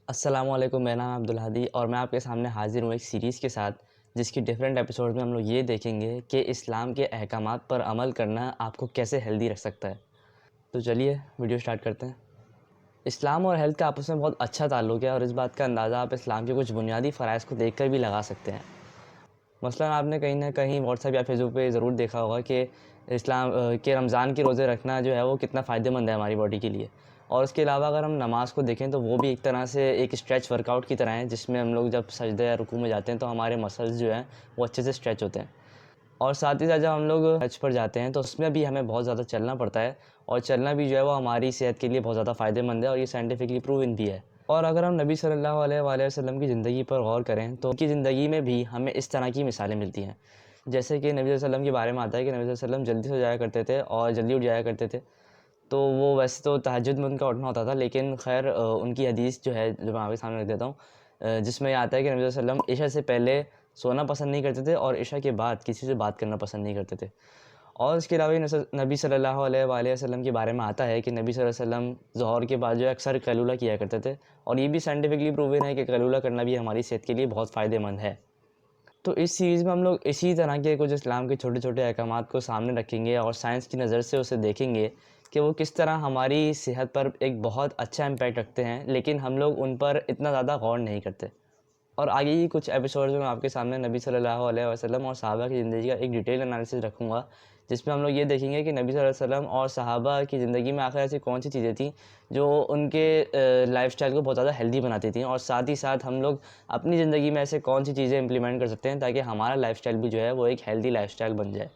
अस्सलामुअलैकुम, मेरा नाम अब्दुल हादी और मैं आपके सामने हाज़िर हूँ एक सीरीज़ के साथ, जिसकी डिफरेंट एपिसोड में हम लोग ये देखेंगे कि इस्लाम के अहकामात पर अमल करना आपको कैसे हेल्दी रख सकता है। तो चलिए वीडियो स्टार्ट करते हैं। इस्लाम और हेल्थ का आपस में बहुत अच्छा ताल्लुक़ है और इस बात का अंदाज़ा आप इस्लाम के कुछ बुनियादी फ़राइज़ को देखकर भी लगा सकते हैं। मसलन आपने कहीं न कहीं व्हाट्सएप या फेसबुक पे ज़रूर देखा होगा कि के रमज़ान के रोज़े रखना जो है वो कितना फ़ायदेमंद है हमारी बॉडी के लिए। और उसके अलावा अगर हम नमाज़ को देखें तो वो भी एक तरह से एक स्ट्रेच वर्कआउट की तरह है, जिसमें हम लोग जब सजदे या रुकू में जाते हैं तो हमारे मसल्स जो हैं वो अच्छे से स्ट्रेच होते हैं। और साथ ही साथ जब हम लोग हज पर जाते हैं तो उसमें भी हमें बहुत ज़्यादा चलना पड़ता है और चलना भी जो है वो हमारी सेहत के लिए बहुत ज़्यादा फ़ायदेमंद है और ये साइंटिफिकली प्रूवन भी है। और अगर हम नबी सल्लल्लाहु अलैहि वसल्लम की ज़िंदगी पर गौर करें तो उनकी ज़िंदगी में भी हमें इस तरह की मिसालें मिलती हैं। जैसे कि नबी वसल्लम के बारे में आता है कि नबी वसल्लम जल्दी सो जाया करते थे और जल्दी उठ जाया करते थे। तो वो वैसे तो तहज्जुद में उनका उठना होता था, लेकिन ख़ैर उनकी हदीस जो है जो मैं आपके सामने रख देता हूँ, जिसमें ये आता है कि नबी वसल्लम इशा से पहले सोना पसंद नहीं करते थे और इशा के बाद किसी से बात करना पसंद नहीं करते थे। और इसके अलावा नबी सल्लल्लाहु अलैहि वसल्लम के बारे में आता है कि नबी सल्लल्लाहु अलैहि वसल्लम ज़ोहर के बाद जो है अक्सर कैलूला किया करते थे और ये भी साइंटिफिकली प्रूवन है कि कैलूला करना भी हमारी सेहत के लिए बहुत फ़ायदेमंद है। तो इस सीरीज़ में हम लोग इसी तरह के कुछ इस्लाम के छोटे-छोटे अहकामात को सामने रखेंगे और साइंस की नज़र से उसे देखेंगे कि वो किस तरह हमारी सेहत पर एक बहुत अच्छा इम्पैक्ट रखते हैं, लेकिन हम लोग उन पर इतना ज़्यादा गौर नहीं करते। और आगे ही कुछ एपिसोड्स में मैं आपके सामने नबी सल्लल्लाहु अलैहि वसल्लम और सहाबा की ज़िंदगी का एक डिटेल एनालिसिस रखूँगा, जिसमें हम लोग ये देखेंगे कि नबी सल्लल्लाहु अलैहि वसल्लम और सहाबा की ज़िंदगी में आखिर ऐसी कौन-सी चीज़ें थीं, जो उनके लाइफ़स्टाइल को बहुत ज़्यादा हेल्दी बनाती थीं और साथ ही साथ हम लोग अपनी ज़िंदगी में ऐसे कौन-सी चीज़ें इम्प्लीमेंट कर सकते हैं ताकि हमारा लाइफ़स्टाइल भी जो है वो एक हेल्दी लाइफ़स्टाइल बन जाए।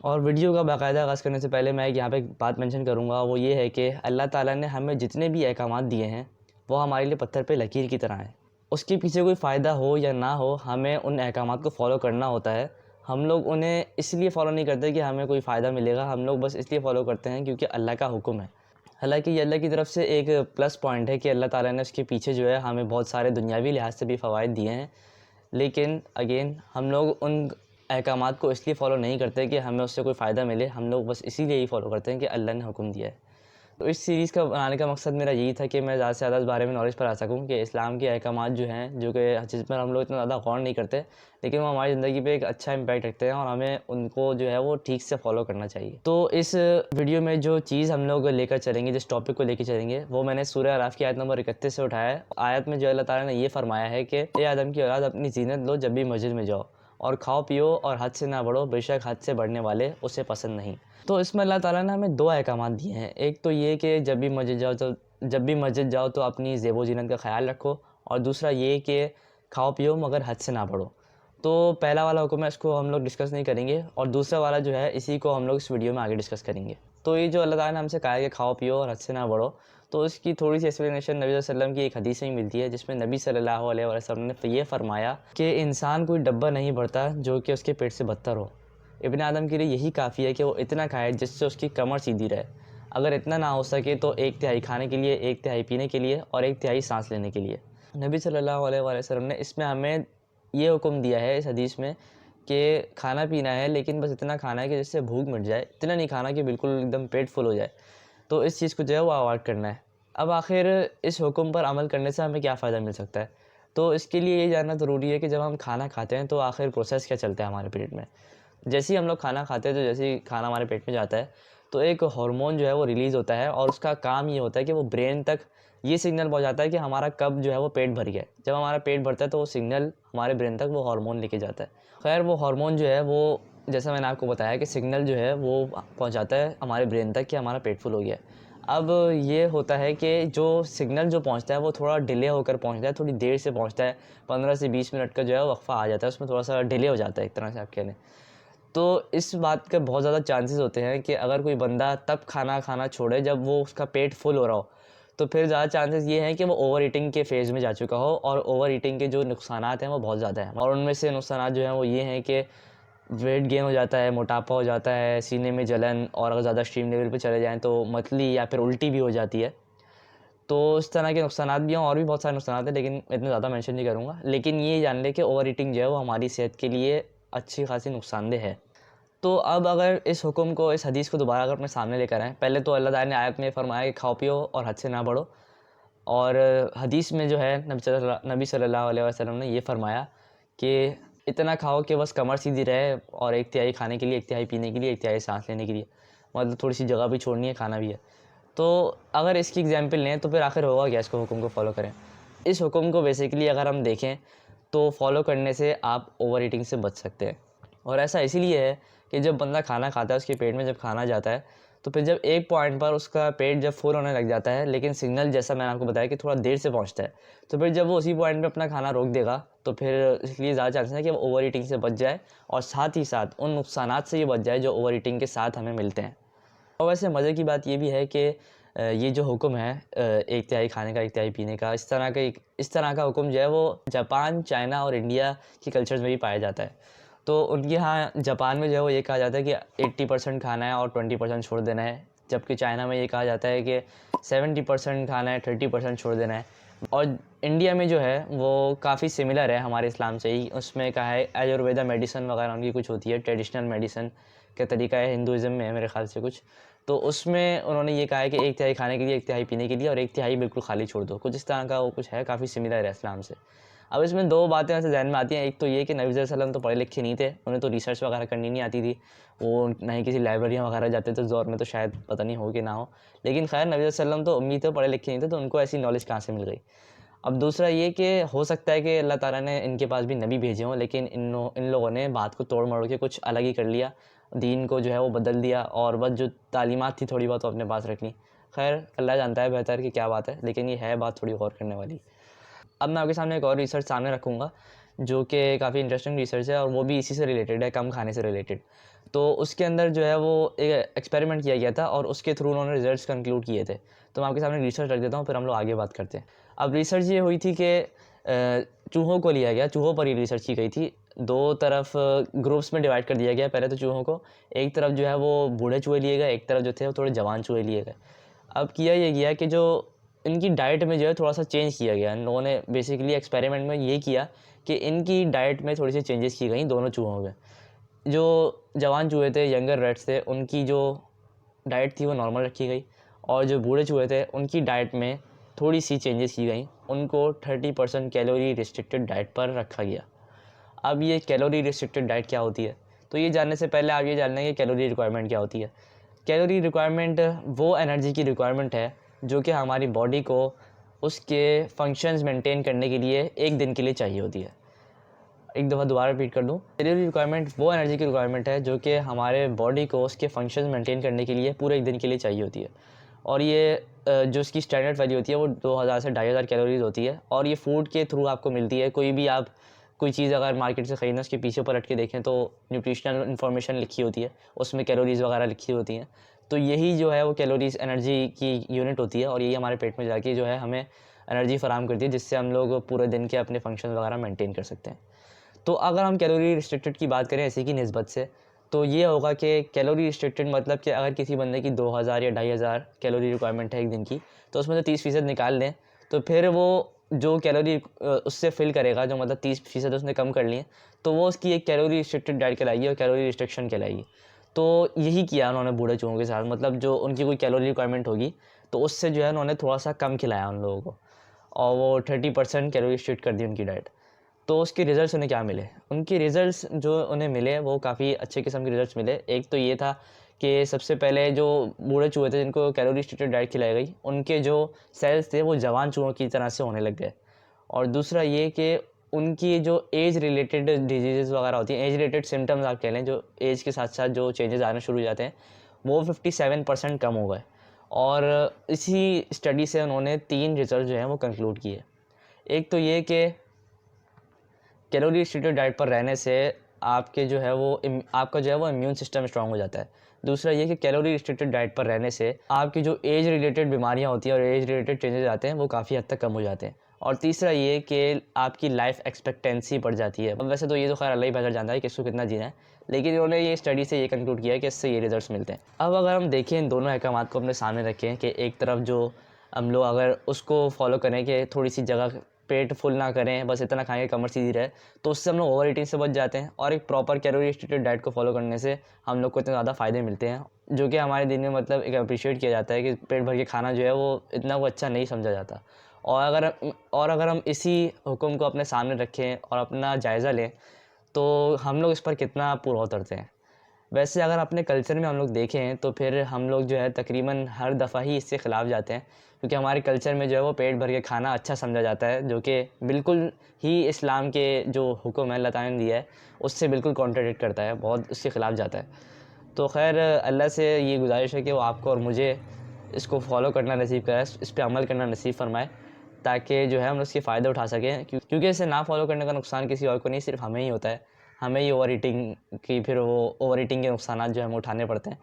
और वीडियो का बाकायदा आगाज़ करने से पहले मैं यहाँ पे एक बात मेंशन करूँगा, वो ये है कि अल्लाह ताला ने हमें जितने भी अहकामात दिए हैं, वो हमारे लिए पत्थर पे लकीर की तरह हैं। उसके पीछे कोई फ़ायदा हो या ना हो, हमें उन अहकामात को फ़ॉलो करना होता है। हम लोग उन्हें इसलिए फ़ॉलो नहीं करते कि हमें कोई फ़ायदा मिलेगा, हम लोग बस इसलिए फ़ॉलो करते हैं क्योंकि अल्लाह का हुक्म है। हालाँकि ये अल्लाह की तरफ से एक प्लस पॉइंट है कि अल्लाह ताला ने उसके पीछे जो है हमें बहुत सारे दुनियावी लिहाज से भी फ़वाइद दिए हैं। लेकिन अगेन हम लोग उन अहकामात को इसलिए फ़ॉलो नहीं करते कि हमें उससे कोई फ़ायदा मिले, हम लोग बस इसीलिए ही फ़ॉलो करते हैं कि अल्लाह ने हुक्म दिया है। तो इस सीरीज़ का बनाने का मकसद मेरा यही था कि मैं ज़्यादा से ज़्यादा इस बारे में नॉलेज पर आ सकूँ कि इस्लाम के अहकामात जो हैं, जो कि जिस पर हम लोग इतना ज़्यादा गौर नहीं करते, लेकिन वो हमारी ज़िंदगी पे एक अच्छा इम्पैक्ट रखते हैं और हमें उनको जो है वो ठीक से फ़ॉलो करना चाहिए। तो इस वीडियो में जो चीज़ हम लोग लेकर चलेंगे, जिस टॉपिक को लेके चलेंगे, वो मैंने सूरह अराफ की आयत नंबर 31 से उठाया है। आयत में जो अल्लाह ताला ने ये फ़रमाया है कि ए आदम की औलाद, अपनी ज़ीनत लो जब भी मस्जिद में जाओ और खाओ पियो और हद से ना बढ़ो, बेशक हद से बढ़ने वाले उसे पसंद नहीं। तो इसमें अल्लाह ताला ने हमें 2 अहकामात दिए हैं। एक तो ये कि जब भी मस्जिद जाओ तो अपनी ज़ेबो-ज़ीनत का ख़्याल रखो और दूसरा ये कि खाओ पियो मगर हद से ना बढ़ो। तो पहला वाला हुक्म है, इसको हम लोग डिस्कस नहीं करेंगे और दूसरा वाला जो है इसी को हम लोग इस वीडियो में आगे डिस्कस करेंगे। तो ये जो अल्लाह ताला ने हमसे कहा है कि खाओ पियो और हद से ना बढ़ो, तो इसकी थोड़ी-सी एक्सप्लेनेशन नबी वसल्लम की एक हदीस में मिलती है, जिसमें नबी सल्लल्लाहु अलैहि वसल्लम ने ये फ़रमाया कि इंसान कोई डब्बा नहीं भरता जो कि उसके पेट से बदतर हो। इब्न आदम के लिए यही काफ़ी है कि वो इतना खाए जिससे उसकी कमर सीधी रहे। अगर इतना ना हो सके तो 1/3 खाने के लिए, 1/3 पीने के लिए और 1/3 साँस लेने के लिए। नबी सल्लल्लाहु अलैहि वसल्लम ने इसमें हमें ये हुक्म दिया है इस हदीस में कि खाना पीना है, लेकिन बस इतना खाना है कि जिससे भूख मिट जाए, इतना नहीं खाना कि बिल्कुल एकदम पेट फुल हो जाए। तो इस चीज़ को जो है वो अवॉइड करना है। अब आखिर इस हुक्म पर अमल करने से हमें क्या फ़ायदा मिल सकता है? तो इसके लिए ये जानना ज़रूरी है कि जब हम खाना खाते हैं तो आखिर प्रोसेस क्या चलता है हमारे पेट में। जैसे ही हम लोग खाना खाते हैं, तो जैसे ही खाना हमारे पेट में जाता है, तो एक हार्मोन जो है वो रिलीज़ होता है और उसका काम ये होता है कि वो ब्रेन तक ये सिग्नल पहुँचाता है कि हमारा कब जो है वो पेट भर गया है। जब हमारा पेट भरता है तो वो सिग्नल हमारे ब्रेन तक वो हार्मोन लेके जाता है। ख़ैर वो हार्मोन जो है वो, जैसा मैंने आपको बताया कि सिग्नल जो है वो पहुँचाता है हमारे ब्रेन तक कि हमारा पेट फुल हो गया है। अब ये होता है कि जो सिग्नल जो पहुँचता है वो थोड़ा डिले होकर पहुँचता है, थोड़ी देर से पहुँचता है। 15 से 20 मिनट का जो है वक़्फ़ा आ जाता है, उसमें थोड़ा-सा डिले हो जाता है, एक तरह से आप कह लें। तो इस बात के बहुत ज़्यादा चांसेस होते हैं कि अगर कोई बंदा तब खाना खाना छोड़े जब वो उसका पेट फुल हो रहा हो, तो फिर ज़्यादा चांसेस ये हैं कि वो ओवर ईटिंग के फ़ेज़ में जा चुका हो और ओवर ईटिंग के जो नुकसानात हैं वो बहुत ज़्यादा हैं। और उनमें से नुकसानात जो हैं वो ये हैं कि वेट गेन हो जाता है, मोटापा हो जाता है, सीने में जलन और अगर ज़्यादा एक्सट्रीम लेवल पे चले जाएँ तो मतली या फिर उल्टी भी हो जाती है। तो इस तरह के नुकसानात भी हैं और भी बहुत सारे नुकसानात हैं, लेकिन इतने ज़्यादा मेंशन नहीं करूँगा। लेकिन ये जान लें कि ओवर ईटिंग जो है वो हमारी सेहत के लिए अच्छी खासी नुकसानदेह है। तो अब अगर इस हुक्म को, इस हदीस को दोबारा अगर अपने सामने लेकर आएँ, पहले तो अल्लाह ताला ने आयत में फरमाया कि खाओ पियो और हद से ना बढ़ो। और हदीस में जो है नबी सल्लल्लाहु अलैहि वसल्लम ने ये फरमाया कि इतना खाओ कि बस कमर सीधी रहे, और एक तिहाई खाने के लिए, एक तिहाई पीने के लिए, एक तिहाई सांस लेने के लिए, मतलब थोड़ी सी जगह भी छोड़नी है, खाना भी है। तो अगर इसकी एग्जांपल लें तो फिर आखिर होगा क्या, इसको हुक्म को फॉलो करें। इस हुक्म को बेसिकली अगर हम देखें तो फॉलो करने से आप ओवर ईटिंग से बच सकते हैं। और ऐसा इसीलिए है कि जब बंदा खाना खाता है, उसके पेट में जब खाना जाता है, तो फिर जब एक पॉइंट पर उसका पेट जब फुल होने लग जाता है, लेकिन सिग्नल जैसा मैंने आपको बताया कि थोड़ा देर से पहुंचता है, तो फिर जब वो उसी पॉइंट पे अपना खाना रोक देगा, तो फिर इसलिए ज़्यादा चांसेस है कि वो ओवर ईटिंग से बच जाए, और साथ ही साथ उन नुकसानात से ये बच जाए जो ओवर ईटिंग के साथ हमें मिलते हैं। और वैसे मज़े की बात ये भी है कि ये जो हुक्म है एक तिहाई खाने का, एक तिहाई पीने का, इस तरह का हुक्म जो है वो जापान, चाइना और इंडिया की कल्चर्स में भी पाया जाता है। तो उनके यहाँ जापान में जो है वो ये कहा जाता है कि 80% खाना है और 20% छोड़ देना है, जबकि चाइना में ये कहा जाता है कि 70% खाना है, 30% छोड़ देना है। और इंडिया में जो है वो काफ़ी सिमिलर है हमारे इस्लाम से ही, उसमें कहा है आयुर्वेदा मेडिसिन वगैरह उनकी कुछ होती है, ट्रेडिशनल मेडिसिन का तरीका है, हिंदुज़म में है मेरे ख़्याल से कुछ। तो उसमें उन्होंने ये कहा है कि एक तिहाई खाने के लिए, एक तिहाई पीने के लिए, और एक तिहाई बिल्कुल खाली छोड़ दो, कुछ इस तरह का वो कुछ है, काफ़ी सिमिलर है इस्लाम से। अब इसमें दो बातें ऐसे ज़हन में आती हैं, एक तो ये कि नबी सल्लल्लाहु अलैहि वसल्लम तो पढ़े लिखे नहीं थे, उन्हें तो रिसर्च वगैरह करनी नहीं आती थी, वो ना ही किसी लाइब्रेरियाँ वगैरह जाते थे उस दौर में, तो शायद पता नहीं हो कि ना हो। लेकिन खैर नबी सल्लल्लाहु अलैहि वसल्लम तो उम्मी थे, पढ़े लिखे नहीं थे, तो उनको ऐसी नॉलेज कहाँ से मिल गई। अब दूसरा ये कि हो सकता है कि अल्लाह ताला ने इनके पास भी नबी भेजे हों, लेकिन इन लोगों ने बात को तोड़-मरोड़ के कुछ अलग ही कर लिया, दीन को जो है वो बदल दिया, और बस जो तालीमात थी थोड़ी बहुत वो अपने पास रख लीं। खैर अल्लाह जानता है बेहतर कि क्या बात है, लेकिन ये है बात थोड़ी गौर करने वाली। अब मैं आपके सामने एक और रिसर्च सामने रखूँगा, जो कि काफ़ी इंटरेस्टिंग रिसर्च है, और वो भी इसी से रिलेटेड है, कम खाने से रिलेटेड। तो उसके अंदर जो है वो एक एक्सपेरिमेंट किया गया था, और उसके थ्रू उन्होंने रिजल्ट्स कंक्लूड किए थे। तो मैं आपके सामने रिसर्च रख देता हूँ, फिर हम लोग आगे बात करते हैं। अब रिसर्च ये हुई थी कि चूहों को लिया गया, चूहों पर ही रिसर्च की गई थी। 2 तरफ ग्रुप्स में डिवाइड कर दिया गया पहले तो चूहों को। एक तरफ जो है वो बूढ़े चूहे लिए गए, एक तरफ जो थे वो थोड़े जवान चूहे लिए गए। अब किया ये गया कि जो इनकी डाइट में जो है थोड़ा-सा चेंज किया गया। इन लोगों ने बेसिकली एक्सपेरिमेंट में ये किया कि इनकी डाइट में थोड़ी-सी चेंजेस की गई दोनों चूहों में। जो जवान चूहे थे, यंगर रैट्स थे, उनकी जो डाइट थी वो नॉर्मल रखी गई, और जो बूढ़े चूहे थे उनकी डाइट में थोड़ी-सी चेंजेस की गई। उनको 30% कैलोरी रिस्ट्रिक्टेड डाइट पर रखा गया। अब ये कैलोरी रिस्ट्रिक्टेड डाइट क्या होती है? तो ये जानने से पहले आप ये जान लें कि कैलोरी रिक्वायरमेंट क्या होती है। कैलोरी रिक्वायरमेंट वो एनर्जी की रिक्वायरमेंट है जो कि हमारी बॉडी को उसके फंक्शंस मेंटेन करने के लिए 1 दिन के लिए चाहिए होती है। एक दफ़ा दोबारा रिपीट कर दूँ, कैलोरी रिक्वायरमेंट वो एनर्जी की रिक्वायरमेंट है जो कि हमारे बॉडी को उसके फंक्शंस मेंटेन करने के लिए पूरे 1 दिन के लिए चाहिए होती है। और ये जो इसकी स्टैंडर्ड वैल्यू होती है वो 2000 से 2500 कैलोरीज़ होती है, और ये फूड के थ्रू आपको मिलती है। कोई भी आप कोई चीज़ अगर मार्केट से ख़रीदें, उसके पीछे पलट के देखें तो न्यूट्रिशनल इन्फॉर्मेशन लिखी होती है, उसमें कैलोरीज़ वगैरह लिखी होती हैं। तो यही जो है वो कैलोरीज़ एनर्जी की यूनिट होती है, और यही हमारे पेट में जाके जो है हमें एनर्जी फ़राहम करती है, जिससे हम लोग पूरे दिन के अपने फंक्शन वगैरह मेंटेन कर सकते हैं। तो अगर हम कैलोरी रिस्ट्रिक्टेड की बात करें इसी की निस्बत से, तो ये होगा कि कैलोरी रिस्ट्रिक्टेड मतलब कि अगर किसी बंदे की 2000 या 2500 कैलोरी रिक्वायरमेंट है 1 दिन की, तो उसमें से 30% निकाल लें, तो फिर वो जो कैलोरी उससे फ़िल करेगा, जो मतलब 30% उसने कम कर लिए, तो वो उसकी एक कैलोरी रिस्ट्रिक्टेड डाइट कहलाएगी और कैलोरी रिस्ट्रिक्शन कहलाएगी। तो यही किया उन्होंने बूढ़े चूहों के साथ, मतलब जो उनकी कोई कैलोरी रिक्वायरमेंट होगी, तो उससे जो है उन्होंने थोड़ा-सा कम खिलाया उन लोगों को, और वो 30% कैलोरी रिस्ट्रिक्ट कर दी उनकी डाइट। तो उसके रिज़ल्ट्स उन्हें क्या मिले? उनके रिज़ल्ट्स जो उन्हें मिले वो काफ़ी अच्छे किस्म के रिज़ल्ट्स मिले। एक तो ये था कि सबसे पहले जो बूढ़े चूहे थे जिनको कैलोरी रिस्ट्रिक्टेड डाइट खिलाई गई, उनके जो सेल्स थे वो जवान चूहों की तरह से होने लग गए। और दूसरा ये कि उनकी जो एज रिलेटेड डिजीज़ेज़ वगैरह होती हैं, एज रिलेटेड सिम्पटम्स आप कह लें, जो एज के साथ-साथ जो चेंजेज़ आने शुरू हो जाते हैं, वो 57% कम हो गए। और इसी स्टडी से उन्होंने 3 रिज़ल्ट जो हैं वो कंक्लूड किए। एक तो ये कि कैलोरी रिस्ट्रिक्टेड डाइट पर रहने से आपके जो है वो आपका जो है वो इम्यून सिस्टम स्ट्रांग हो जाता है। दूसरा ये कि कैलोरी रिस्ट्रिक्टेड डाइट पर रहने से आपकी जो एज रिलेटेड बीमारियां होती हैं और एज रिलेटेड चेंजेस आते हैं वो काफ़ी हद तक कम हो जाते हैं। और तीसरा ये कि आपकी लाइफ एक्सपेक्टेंसी बढ़ जाती है। अब वैसे तो ये तो खैर अल्लाह ही बेहतर जानता है कि किसको कितना जीना है, लेकिन इन्होंने ये स्टडी से ये कंक्लूड किया है कि इससे ये रिजल्ट्स मिलते हैं। अब अगर हम देखें इन दोनों अहकामात को अपने सामने रखें कि एक तरफ जो हम लोग अगर उसको फॉलो करें कि थोड़ी सी जगह पेट फुल ना करें, बस इतना खाएँ कि कमर सीधी रहे, तो उससे हम लोग ओवर ईटिंग से बच जाते हैं, और एक प्रॉपर कैलोरी रिस्ट्रिक्टेड डाइट को फॉलो करने से हम लोग को इतने ज़्यादा फ़ायदे मिलते हैं, जो कि हमारे दिन में मतलब एक अप्रिशिएट किया जाता है कि पेट भर के खाना जो है वो इतना वो अच्छा नहीं समझा जाता। और अगर हम इसी हुक्म को अपने सामने रखें और अपना जायज़ा लें, तो हम लोग इस पर कितना पूरा उतरते हैं। वैसे अगर अपने कल्चर में हम लोग देखें तो फिर हम लोग जो है तकरीबन हर दफ़ा ही इसके ख़िलाफ़ जाते हैं, क्योंकि हमारे कल्चर में जो है वो पेट भर के खाना अच्छा समझा जाता है, जो कि बिल्कुल ही इस्लाम के जो हुक्म है अल्लाह ताला ने दिया है उससे बिल्कुल कॉन्ट्राडिक्ट करता है, बहुत उसके ख़िलाफ़ जाता है। तो खैर अल्लाह से ये गुजारिश है कि वो आपको और मुझे इसको फॉलो करना नसीब कराए, इस पे अमल करना नसीब फरमाए, ताकि जो है हम उसके फ़ायदे उठा सकें। क्योंकि इसे ना फॉलो करने का नुकसान किसी और को नहीं, सिर्फ हमें ही होता है। हमें ही ओवर ईटिंग की फिर वो ओवर ईटिंग के नुकसानात जो है हमें उठाने पड़ते हैं।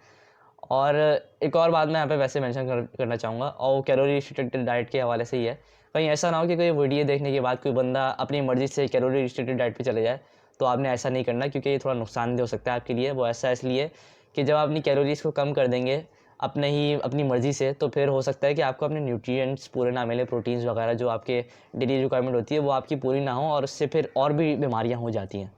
और एक और बात मैं यहाँ पे वैसे मेंशन करना चाहूँगा, और वो कैलोरी रिस्ट्रिक्टेड डाइट के हवाले से ही है। कहीं ऐसा ना हो कि कोई वीडियो देखने के बाद कोई बंदा अपनी मर्ज़ी से कैलोरी रिस्ट्रिक्टेड डाइट पे चले जाए, तो आपने ऐसा नहीं करना, क्योंकि ये थोड़ा नुकसानदेह हो सकता है आपके लिए। वो ऐसा इसलिए कि जब आप अपनी कैलोरीज़ को कम कर देंगे अपनी मर्ज़ी से, तो फिर हो सकता है कि आपको अपने न्यूट्रिएंट्स पूरे ना मिले, प्रोटीन्स वगैरह जो आपके डेली रिक्वायरमेंट होती है वो आपकी पूरी ना हो, और उससे फिर और भी बीमारियाँ हो जाती हैं।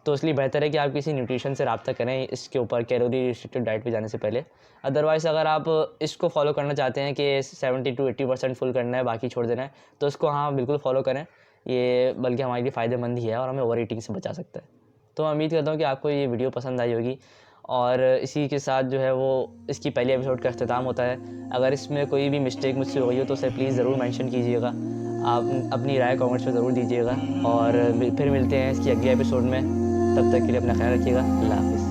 तो इसलिए बेहतर है कि आप किसी न्यूट्रिशन से राब्ता करें इसके ऊपर कैलोरी रिस्ट्रिक्टेड डाइट पे जाने से पहले। अदरवाइज़ अगर आप इसको फॉलो करना चाहते हैं कि 70 टू 80% फुल करना है, बाकी छोड़ देना है, तो इसको हाँ बिल्कुल फॉलो करें। ये बल्कि हमारे लिए फ़ायदेमंद ही है और हमें ओवर ईटिंग से बचा सकता है। तो मैं उम्मीद करता हूँ कि आपको ये वीडियो पसंद आई होगी, और इसी के साथ जो है वो इसकी पहली एपिसोड का अख्तिताम होता है। अगर इसमें कोई भी मिस्टेक मुझसे हो गई हो तो उसे प्लीज़ ज़रूर मेंशन कीजिएगा। आप अपनी राय कमेंट्स में ज़रूर दीजिएगा, और फिर मिलते हैं इसकी अगले एपिसोड में। तब तक के लिए अपना ख्याल रखिएगा। अल्लाह हाफ़िज़।